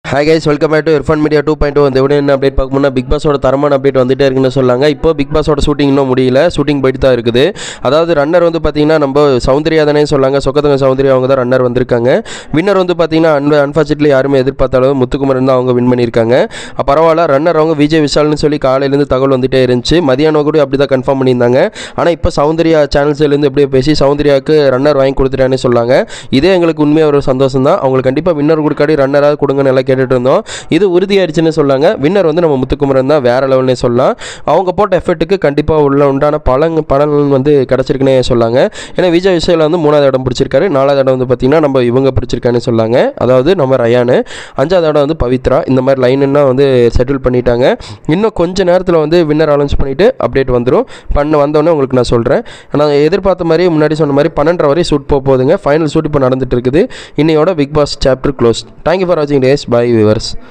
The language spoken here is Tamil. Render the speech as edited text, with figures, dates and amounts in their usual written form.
Hi guys, welcome back to Irfan Media 2.0. இந்த வீடியோ என்ன அப்டேட் பார்க்கணும்னா பிக் பாஸோட தரமான அப்டேட் வந்துட்டே இருக்குன்னு சொல்லாங்க. இப்போ பிக் பாஸோட ஷூட்டிங் இன்னும் முடியல, ஷூட்டிங் போயிட்டு தான் இருக்குது. அதாவது ரன்னர் வந்து பார்த்தீங்கன்னா நம்ம சௌந்தர்யா தானே சொல்லாங்க, சொக்கத்தங்க சௌந்தர்யா அவங்க தான் ரன்னர் வந்திருக்காங்க. வின்னர் வந்து பார்த்தீங்கன்னா அன்ஃபார்ச்சுனேட்லி யாருமே எதிர்பார்த்த அளவு முத்துக்குமரன் தான் அவங்க வின் பண்ணியிருக்காங்க. பரவாயில்ல, ரன்னர் அவங்க விஜய் விஷால்னு சொல்லி காலையிலேருந்து தகவல் வந்துட்டே இருந்துச்சு. மதியானம் கூட அப்படி தான் கன்ஃபார்ம் பண்ணியிருந்தாங்க. ஆனால் இப்போ சௌந்தர்யா சேனல்ஸ்லேருந்து எப்படியோ பேசி சௌந்தர்யாவுக்கு ரன்னர் வாங்கி கொடுத்துட்டான்னு சொல்லாங்க. இதே எங்களுக்கு உண்மையாக ஒரு சந்தோஷம் தான். அவங்களுக்கு கண்டிப்பாக வின்னர் கொடுக்காடி ரன்னராக கொடுங்கன்னு எல்லாம் கேட்டுட்டு இருந்தோம். இது உறுதியாயிருச்சுன்னு சொல்லாங்க. வின்னர் வந்து நம்ம முத்துக்குமரன் தான், வேற லெவல்னே சொல்லலாம். அவங்க போட்ட எஃபர்ட்டுக்கு கண்டிப்பாக உண்டான பலன் வந்து கிடச்சிருக்குன்னே சொல்லாங்க. ஏன்னா விஜய் விஷால் வந்து 3வது இடம் பிடிச்சிருக்காரு, 4வது இடம் வந்து பார்த்தீங்கன்னா நம்ம இவங்க பிடிச்சிருக்கான்னு சொல்லாங்க. அதாவது நம்ம ரயானு, 5வது இடம் வந்து பவித்ரா. இந்த மாதிரி லைனுன்னா வந்து செட்டில் பண்ணிட்டாங்க. இன்னும் கொஞ்சம் நேரத்தில் வந்து வின்னர் அனௌன்ஸ் பண்ணிவிட்டு அப்டேட் வந்துடும். வந்தோடனே உங்களுக்கு நான் சொல்கிறேன். நான் எதிர்பார்த்த மாதிரி முன்னாடி சொன்ன மாதிரி 12:30 வரை ஷூட் போகுதுங்க. ஃபைனல் ஷூட் இப்போ நடந்துட்டு இருக்குது. இன்னையோட Bigg Boss chapter close. Thank you for வாட்சிங் டேஸ். Bye viewers.